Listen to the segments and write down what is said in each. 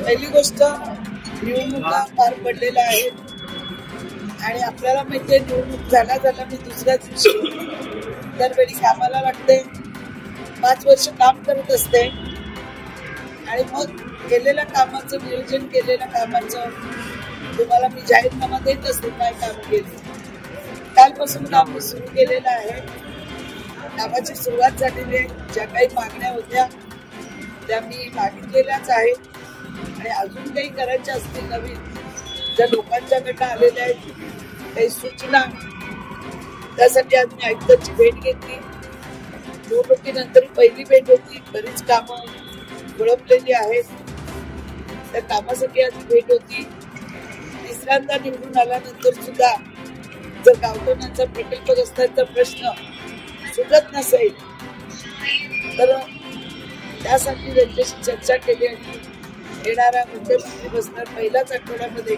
पहिली गोष्ट निवडणुका पार पडलेल्या आहेत आणि आपल्याला माहिती आहे निवडणूक झाल्या मी दुसऱ्या दिवशी दरवेळी कामाला लागते, 5 वर्ष काम करत असते आणि मग केलेल्या कामाचं नियोजन केलेल्या कामाचं तुम्हाला मी जाहीरनामा देत असते काय काम केले. कालपासून काम सुरू केलेलं आहे. कामाची सुरुवात झालेली आहे. ज्या काही मागण्या होत्या त्या मी मागितलेल्याच आहेत आणि अजून काही करायच्या असतील नवीन ज्या लोकांच्याकडनं आलेल्या आहेत काही सूचना, त्यासाठी आज मी आयुक्तांची भेट घेतली. निवडणुकीनंतर पहिली भेट होती. बरीच कामं विळंबलेली आहेत, त्या कामासाठी आज भेट होती. तिसऱ्यांदा निवडून आल्यानंतर सुद्धा जर गावठणांचा प्रकल्पग्रस्तांचा प्रश्न सुटत नसेल तर त्यासाठी त्यांच्याशी चर्चा केली आणि येणाऱ्या मुख्यमंत्री बसणार पहिल्याच आठवड्यामध्ये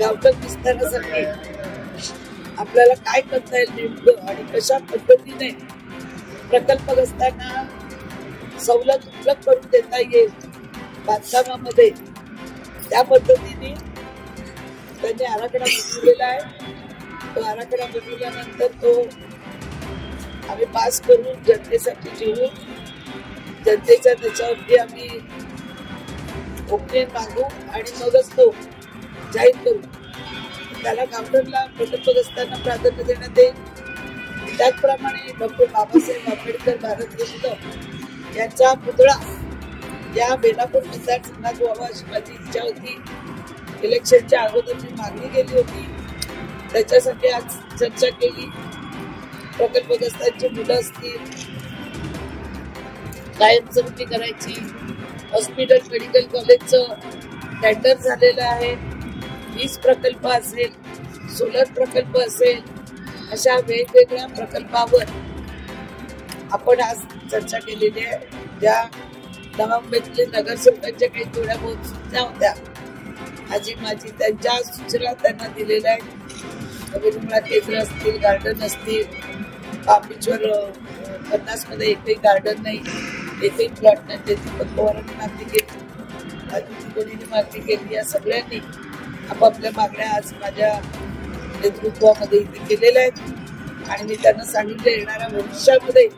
गावठण विस्तारासाठी आपल्याला काय करता येईल नेमकं आणि कशा पद्धतीने प्रकल्पग्रस्तांना सवलत उपलब्ध करून देता येईल बांधकामामध्ये, त्या पद्धतीने त्यांनी आराखडा बनवलेला आहे. तो आराखडा बनवल्यानंतर तो आम्ही पास करून जनतेसाठी ठेवू, जनतेच्या त्याच्यावरती आम्ही ओपिनियन मागू आणि मगच तो जाहीर करू. त्याला गावठणला प्रकल्पग्रस्तांना प्राधान्य देण्यात येईल. त्याचप्रमाणे डॉक्टर बाबासाहेब आंबेडकर भारतरत्न यांचा पुतळा या बेलापूर मतदारसंघात व्हावा अशी माझी इच्छा होती. इलेक्शनच्या अगोदर मी मागणी केली होती, त्याच्यासाठी आज चर्चा केली. प्रकल्पग्रस्तांची मुलं असतील, कायमस्वरूपी करायची, हॉस्पिटल मेडिकल कॉलेजचं टेंडर झालेलं आहे, वीज प्रकल्प असेल, सोलर प्रकल्प असेल, अशा वेगवेगळ्या प्रकल्पावर आपण आज चर्चा केलेली आहे. ज्या नवा मुंबईतले नगरसेवकांच्या काही थोड्या बहुत सूचना होत्या आजी माझी, त्यांच्या सूचना त्यांना दिलेल्या आहेत. विरुंगळा केंद्र असतील, गार्डन असतील, पापीश्वर 50 मध्ये एकही गार्डन नाही, एकही प्लॉट नाही, त्याची पत्कवारांनी मागणी केली, आदिती कोणीने मागणी केली. या सगळ्यांनी आपापल्या मागण्या आज माझ्या नेतृत्वामध्ये इथे केलेल्या आहेत आणि मी त्यांना सांगितलं येणाऱ्या भविष्यामध्ये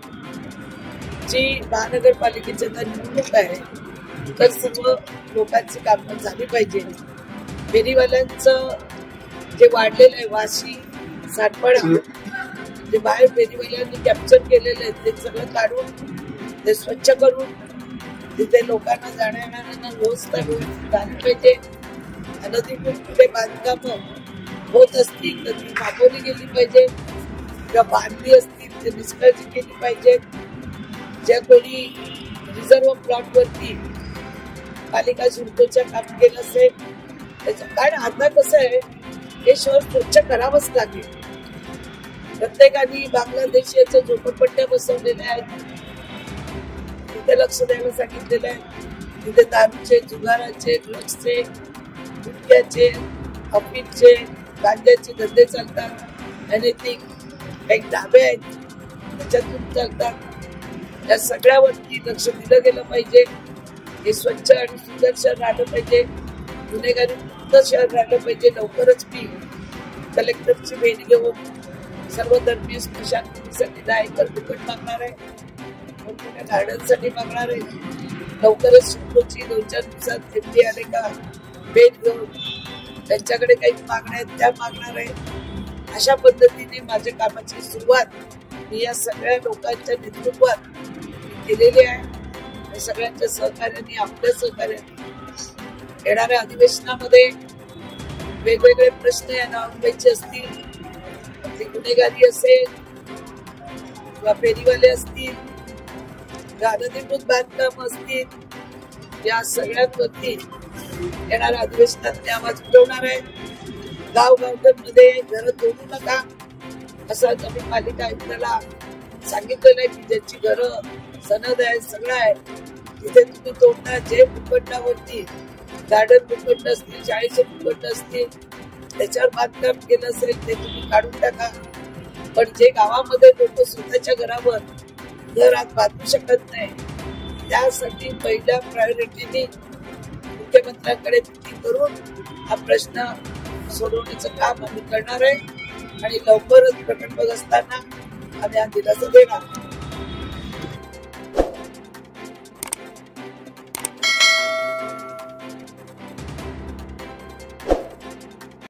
जी महानगरपालिकेची आता निवडणूक आहे तर सर्व लोकांची कामं झाली पाहिजे. फेरीवाल्यांचं जे वाढलेलं आहे वाशी सातपाडा, जे बाहेर फेरीवाल्यांनी कॅप्चर केलेलं आहे ते सगळं काढून ते स्वच्छ करून तिथे लोकांना जाण्या येणाऱ्यांना व्यवस्था झाली पाहिजे. अनधिकृत कुठे बांधकामं होत असतील तर ती मागवली गेली पाहिजे किंवा बांधली असतील ते निष्काळजी केली पाहिजे. ज्या कोणी रिझर्व्ह प्लॉटवरती पालिका शुल्कच्या काम केलं असेल त्याचं, कारण आता कसं आहे हे शहर स्वच्छ करावंच लागेल. प्रत्येकाने बांगलादेशीच्या झोपडपट्ट्या बसवलेल्या आहेत, तिथे लक्ष द्यायला सांगितलेलं आहे. तिथे दारूचे, जुगाराचे, ड्रग्सचे, गुटख्याचे, अफीमचे, गांजाचे धंदे चालतात. अनैतिक काही ढाबे आहेत त्याच्यातून चालतात. या सगळ्यावरती लक्ष दिलं गेलं पाहिजे. हे स्वच्छ आणि सुंदर शहर राहिलं पाहिजे, गुन्हेगारी मुक्त शहर राहिलं पाहिजे. लवकरच मी कलेक्टरची भेट घेऊन सर्व धर्मीय स्मशानभूमीसाठी 10 एकर फुकट मागणार आहे, मोठमोठ्या गार्डनसाठी मागणार आहे. लवकरच शिल्पोची 2-4 दिवसात एमडी आले का भेट घेऊन त्यांच्याकडे काही मागण्या आहेत त्या मागणार आहे. अशा पद्धतीने माझ्या कामाची सुरुवात मी या सगळ्या लोकांच्या नेतृत्वात केलेली आहे. सगळ्यांच्या सहकार्याने, आपल्या सहकार्याने येणाऱ्या अधिवेशनामध्ये वेगवेगळे प्रश्न या नवा मुंबईचे असतील, ते गुन्हेगारी असेल किंवा फेरीवाले असतील, अनधिकृत बांधकाम असतील, या सगळ्यांवरती येणाऱ्या अधिवेशनात मी आवाज उठवणार आहे. गावगावमध्ये घरं तोडू नका असं आम्ही पालिका आयुक्ताला सांगितलेलं आहे की ज्यांची घरं सनद आहे सगळं आहे तिथे तुम्ही तोडणार. जे भूखंडावरती गार्डन भूखंड असतील, शाळेचे भूखंड असतील, त्याच्यावर बांधकाम केलं असेल ते तुम्ही काढून टाका. पण जे गावामध्ये लोक स्वतःच्या घरावर घर आज बांधू शकत नाही त्यासाठी पहिल्या प्रायोरिटीने मुख्यमंत्र्यांकडे विनंती करून हा प्रश्न सोडवण्याचं काम आम्ही करणार आहे आणि लवकरच प्रकल्पग्रस्तांना आम्ही हा दिलासा देणार.